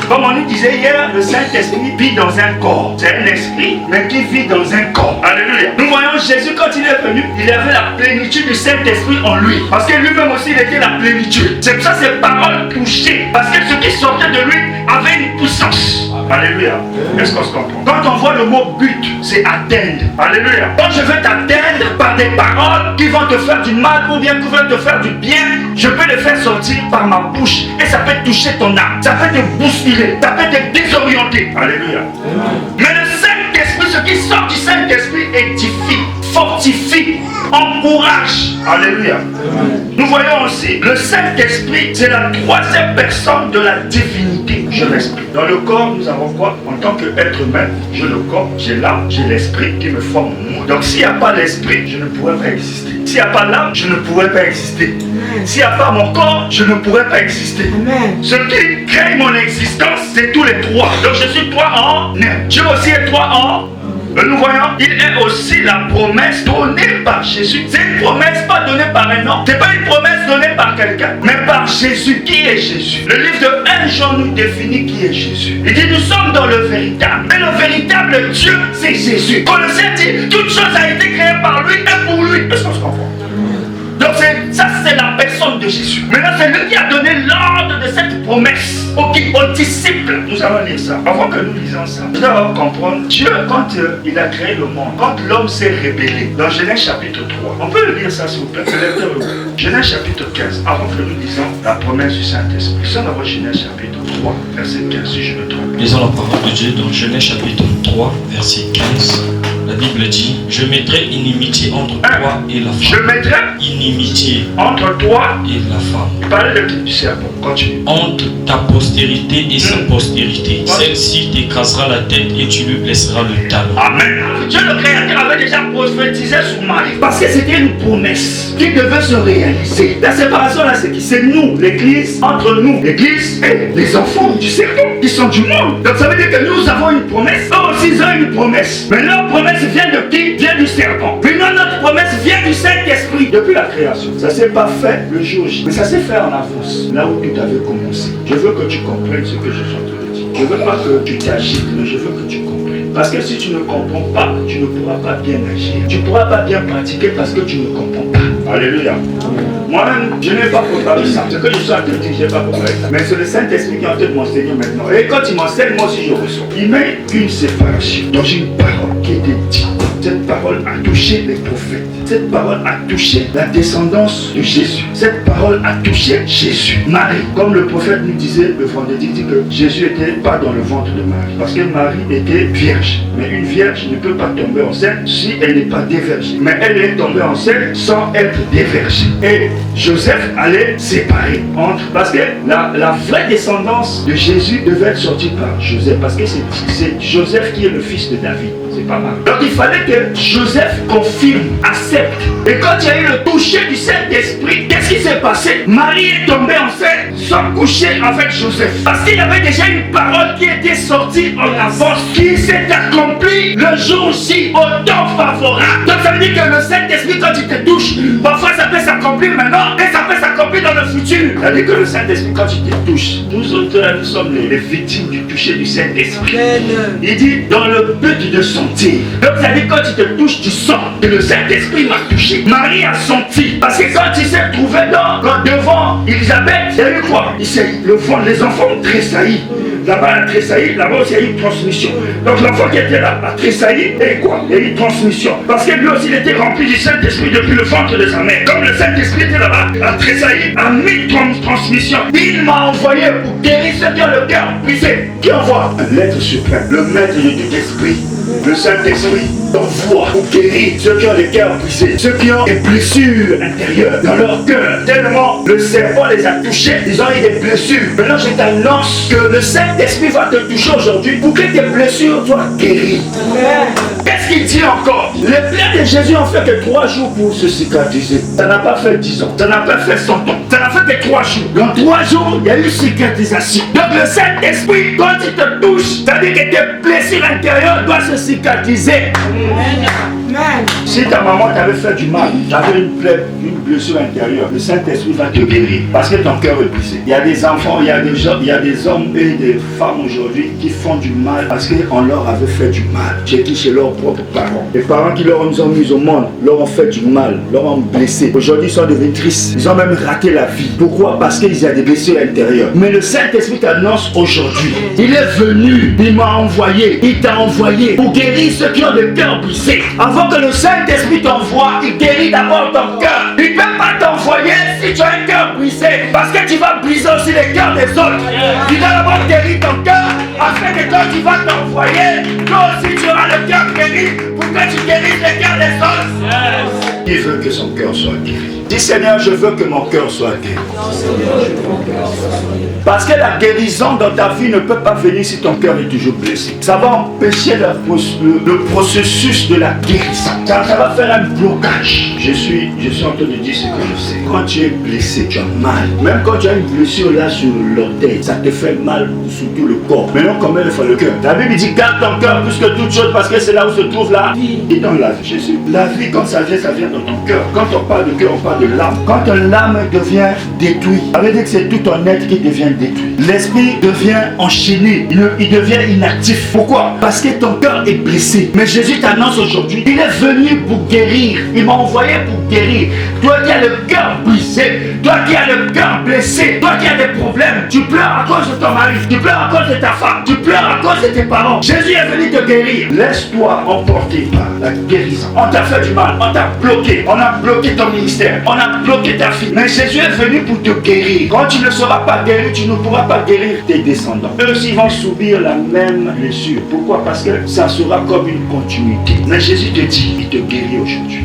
Comme on nous disait hier, le Saint-Esprit vit dans un corps. C'est un esprit, mais qui vit dans un corps. Alléluia. Nous voyons Jésus quand il est venu, il avait la plénitude du Saint-Esprit en lui. Parce que lui-même aussi, il était la plénitude. C'est pour ça que ses paroles touchaient. Parce que ce qui sortait de lui avait une puissance. Alléluia. Est-ce qu'on se comprend? Quand on voit le mot but, c'est atteindre. Alléluia. Quand je veux t'atteindre par des paroles qui vont te faire du mal ou bien qui vont te faire du bien, je peux le faire sortir par ma bouche. Et ça peut toucher ton âme. Ça peut te bousculer. Ça peut te désorienter. Alléluia. Mais le Saint-Esprit, ce qui sort du Saint-Esprit édifie, fortifie, encourage. Alléluia. Nous voyons aussi, le Saint-Esprit, c'est la troisième personne de la divinité. Je l'esprit. Dans le corps, nous avons quoi? En tant qu'être humain, j'ai le corps, j'ai l'âme, j'ai l'esprit qui me forme moi. Donc s'il n'y a pas l'esprit, je ne pourrais pas exister. S'il n'y a pas l'âme, je ne pourrais pas exister. S'il n'y a pas mon corps, je ne pourrais pas exister. Ce qui crée mon existence, c'est tous les trois. Donc je suis trois en un. Dieu aussi est trois en. Nous voyons, il est aussi la promesse donnée par Jésus. C'est une promesse pas donnée par un homme. C'est pas une promesse donnée par quelqu'un, mais par Jésus. Qui est Jésus? Le livre de 1 Jean nous définit qui est Jésus. Il dit nous sommes dans le véritable. Mais le véritable Dieu, c'est Jésus. Colossiens dit toute chose a été créée par lui et pour lui. Est-ce qu'on se comprend? Donc ça c'est la personne de Jésus. Maintenant c'est lui qui a donné l'ordre de cette promesse aux disciples. Nous allons lire ça. Avant que nous lisions ça, nous allons comprendre Dieu quand il a créé le monde, quand l'homme s'est rébellé. Dans Genèse chapitre 3. On peut lire ça s'il vous plaît. Genèse chapitre 15. Avant que nous lisions la promesse du Saint-Esprit. Nous sommes dans Genèse chapitre 3, verset 15 si je me trompe. Lisons la parole de Dieu dans Genèse chapitre 3, verset 15. La Bible dit, je mettrai inimitié entre toi et la femme. Je mettrai inimitié entre toi et la femme. Il parlait de qui? Du serpent. Continue. Entre ta postérité et sa postérité. Celle-ci t'écrasera la tête et tu lui blesseras le talon. Amen. Dieu le Créateur avait déjà prophétisé sur Marie. Parce que c'était une promesse qui devait se réaliser. La séparation là, c'est qui? C'est nous, l'église, entre nous, l'église et les enfants du serpent qui sont du monde. Donc ça veut dire que nous avons une promesse. Eux aussi ils ont une promesse. Mais leur promesse vient de qui? Vient du serpent. Maintenant notre promesse vient du Saint-Esprit. Depuis la création. Ça ne s'est pas fait le jour J. Mais ça s'est fait en avance. Là où tout avait commencé. Je veux que tu comprennes ce que je suis en train de dire. Je ne veux pas que tu t'agites, mais je veux que tu comprennes. Parce que si tu ne comprends pas, tu ne pourras pas bien agir. Tu ne pourras pas bien pratiquer parce que tu ne comprends pas. Alléluia. Moi-même, je n'ai pas préparé ça. Ce que je suis en train de dire, je n'ai pas préparé ça. Mais c'est le Saint-Esprit qui est en train de m'enseigner maintenant. Et quand il m'enseigne, moi aussi je reçois. Il met une séparation dans une parole qui était dite. Cette parole a touché les prophètes. Cette parole a touché la descendance de Jésus. Cette parole a touché Jésus. Marie, comme le prophète nous disait le vendredi, dit que Jésus n'était pas dans le ventre de Marie. Parce que Marie était vierge. Mais une vierge ne peut pas tomber enceinte si elle n'est pas dévergée. Mais elle est tombée enceinte sans être dévergée. Et Joseph allait séparer entre... Parce que la vraie descendance de Jésus devait être sortie par Joseph. Parce que c'est Joseph qui est le fils de David. C'est pas mal. Donc il fallait que Joseph confirme, accepte. Et quand il y a eu le toucher du Saint-Esprit, qu'est-ce qui s'est passé? Marie est tombée enceinte sans coucher avec Joseph. Parce qu'il y avait déjà une parole qui était sortie en avance, qui s'est accomplie le jour J, au temps favorable. Donc ça veut dire que le Saint-Esprit, quand il te touche, parfois ça peut s'accomplir maintenant et ça peut s'accomplir dans le futur. Ça veut dire que le Saint-Esprit, quand il te touche, nous autres, nous sommes les victimes du toucher du Saint-Esprit. Il dit, dans le but de sentir. Donc ça veut dire quand il te touche, tu sens que le Saint-Esprit m'a touché. Marie a senti. Parce que quand il s'est trouvé devant Élisabeth, il y a eu quoi? Les enfants ont tressailli. Là-bas, elle a tressailli, là-bas aussi, il y a eu une transmission. Donc l'enfant qui était là a tressailli, et quoi? Il y a eu une transmission. Parce que lui aussi, il était rempli du Saint-Esprit depuis le ventre de sa mère. Comme le Saint-Esprit était là-bas, a tressailli, a mis transmission. Il m'a envoyé pour guérir ceux qui ont le cœur brisé. Qui envoie? Un être suprême, le maître de tout esprit. Le Saint-Esprit envoie pour guérir ceux qui ont le cœur brisé, ceux qui ont des blessures intérieures dans leur cœur. Tellement le serpent les a touchés, ils ont eu des blessures. Maintenant, je t'annonce que le Saint-Esprit va te toucher aujourd'hui pour que tes blessures soient guéries. Qu'est-ce qu'il dit encore? Les plaies de Jésus ont fait que 3 jours pour se cicatriser. Ça n'a pas fait 10 ans, ça n'a pas fait 100 ans, ça n'a fait que 3 jours. Dans 3 jours, il y a eu cicatrisation. Donc le Saint-Esprit, quand il te touche, c'est-à-dire que tes blessures intérieures doivent se cicatriser. Si ta maman t'avait fait du mal, t'avais une blessure intérieure, le Saint-Esprit va te guérir parce que ton cœur est brisé. Il y a des enfants, il y a des gens, il y a des hommes et des femmes aujourd'hui qui font du mal parce qu'on leur avait fait du mal. J'ai dit chez leurs propres parents. Les parents qui leur ont mis au monde, leur ont fait du mal, leur ont blessé. Aujourd'hui, ils sont devenus tristes. Ils ont même raté la vie. Pourquoi? Parce qu'il y a des blessures intérieures. Mais le Saint-Esprit t'annonce aujourd'hui. Il est venu, il m'a envoyé, il t'a envoyé pour guérir ceux qui ont le cœur brisé. Avant que le Saint-Esprit t'envoie, il guérit d'abord ton cœur. Il ne peut pas t'envoyer si tu as un cœur brisé. Parce que tu vas briser aussi les cœurs des autres. Il doit d'abord guérir ton cœur afin que quand il va t'envoyer, toi aussi tu auras le cœur guéri pour que tu guérisses les cœurs des autres. Il veut que son cœur soit guéri. Dis Seigneur, je veux que mon cœur soit guéri. Parce que la guérison dans ta vie ne peut pas venir si ton cœur est toujours blessé. Ça va empêcher le processus de la guérison. Ça va faire un blocage. Je suis en train de dire ce que je sais. Quand tu es blessé, tu as mal. Même quand tu as une blessure là sur l'orteil, ça te fait mal sur tout le corps. Maintenant, comment il faut le cœur? La Bible dit garde ton cœur plus que toute chose parce que c'est là où se trouve la vie. Et dans la vie, Jésus. La vie, quand ça vient dans ton cœur. Quand on parle de cœur, on parle de l'âme. Quand l'âme devient détruite, ça veut dire que c'est tout ton être qui devient détruit. L'esprit devient enchaîné, il devient inactif. Pourquoi? Parce que ton cœur est blessé. Mais Jésus t'annonce aujourd'hui, il est venu pour guérir. Il m'a envoyé pour guérir. Toi qui as le cœur brisé, toi qui as le cœur blessé, toi qui as des problèmes, tu pleures à cause de ton mari, tu pleures à cause de ta femme, tu pleures à cause de tes parents. Jésus est venu te guérir. Laisse-toi emporter par la guérison. On t'a fait du mal, on t'a bloqué, on a bloqué ton ministère, on a bloqué ta fille. Mais Jésus est venu pour te guérir. Quand tu ne seras pas guéri, tu ne pourras pas guérir tes descendants. Eux aussi vont subir la même blessure. Pourquoi? Parce que ça sera comme une continuité. Mais Jésus te dit, il te guérit aujourd'hui.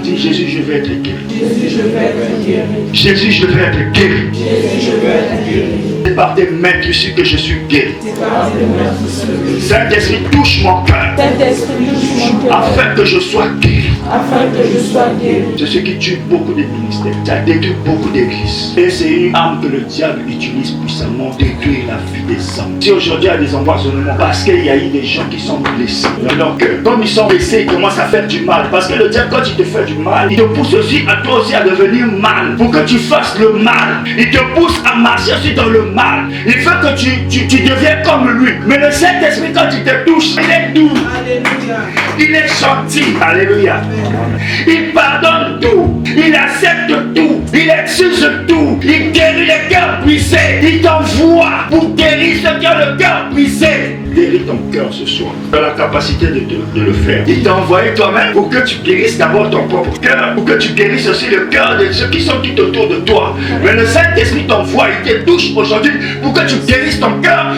Dis Jésus, je vais être guéri. Jésus, je vais être guéri. Jésus, je vais être guéri. Jésus, je vais être guéri. C'est par tes mains tu sais que je suis guéri. Saint-Esprit, touche mon cœur. Afin que je sois guéri. Afin que je sois guéri. C'est ce qui tue beaucoup de ministères. Ça détruit beaucoup d'églises. Et c'est une arme que le diable utilise puissamment pour détruire la vie des hommes. Si aujourd'hui il y a des empoisonnements, parce qu'il y a eu des gens qui sont blessés dans leur cœur. Comme ils sont blessés, ils commencent à faire du mal. Parce que le diable, quand il te fait du mal, il te pousse aussi à toi aussi à devenir mal. Pour que tu fasses le mal. Il te pousse à marcher aussi dans le mal. Il veut que tu deviens comme lui. Mais le Saint-Esprit, quand il te touche, il est doux. Alléluia. Il est gentil. Alléluia. Il pardonne tout. Il accepte tout. Il excuse tout. Il guérit les cœurs brisés. Il t'envoie pour guérir ceux qui ont le cœur brisé. Guéris ton cœur ce soir. Tu as la capacité de le faire. Il t'a envoyé toi-même pour que tu guérisses d'abord ton propre cœur, pour que tu guérisses aussi le cœur de ceux qui sont tout autour de toi. Mais le Saint-Esprit t'envoie, il te touche aujourd'hui pour que tu guérisses ton cœur.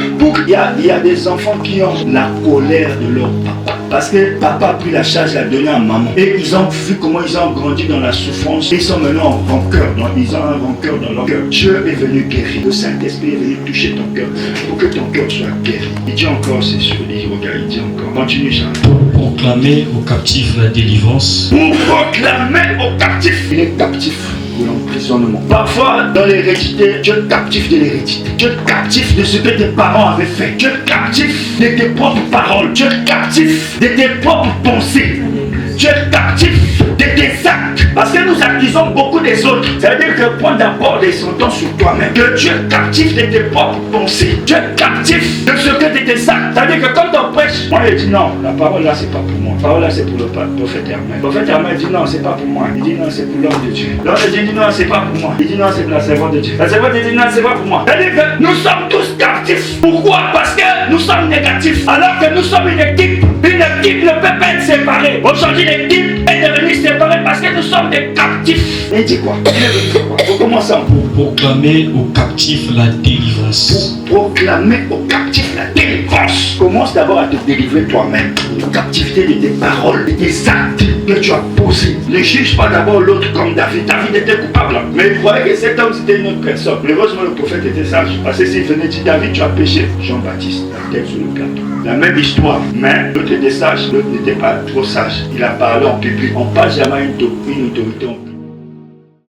Il y a des enfants qui ont la colère de leur papa. Parce que papa a pris la charge, l'a donné à maman. Et ils ont vu comment ils ont grandi dans la souffrance. Ils sont maintenant en rancœur. Ils ont un rancœur dans leur cœur. Dieu est venu guérir. Le Saint-Esprit est venu toucher ton cœur pour que ton cœur soit guéri. Il dit encore, c'est sûr. Il dit encore. Continue ça. Pour proclamer aux captifs la délivrance. Pour proclamer aux captifs. Il est captif de l'emprisonnement. Parfois, dans l'hérédité, tu es captif de l'hérédité. Tu es captif de ce que tes parents avaient fait. Tu es captif de tes propres paroles. Tu es captif de tes propres pensées. Tu es captif de tes actes. Parce que nous accusons beaucoup des autres. Ça veut dire que prends d'abord des sentences sur toi-même. Que tu es captif de tes propres pensées. Tu es captif de ce que de tes actes. Ça veut dire que quand on prêche, moi je dis non, la parole là c'est pas pour moi. La parole là c'est pour le prophète Hermès. Le prophète Hermès dit non, c'est pas pour moi. Il dit non, c'est pour l'homme de Dieu. L'homme de Dieu dit non, c'est pas pour moi. Il dit non, c'est pour la servante de Dieu. La servante dit non, c'est pas pour moi. Ça veut dire que nous sommes tous captifs. Pourquoi? Parce que nous sommes négatifs. Alors que nous sommes une équipe. Une équipe ne peut pas être séparée. Aujourd'hui, l'équipe est devenue séparée parce que nous sommes des captifs. Et dit quoi? Pour commencer pour proclamer aux captifs la délivrance. Pour proclamer aux captifs la délivrance. Commence d'abord à te délivrer toi-même. La captivité de tes paroles, de tes actes que tu as posés. Ne juge pas d'abord l'autre comme David. David était coupable. Mais il croyait que cet homme c'était une autre personne. Mais heureusement le prophète était sage. Parce que s'il venait dire David, tu as péché. Jean-Baptiste, la tête sur le plateau. La même histoire. Mais l'autre était sage, l'autre n'était pas trop sage. Il a parlé en public. On ne passe jamais une autorité en public.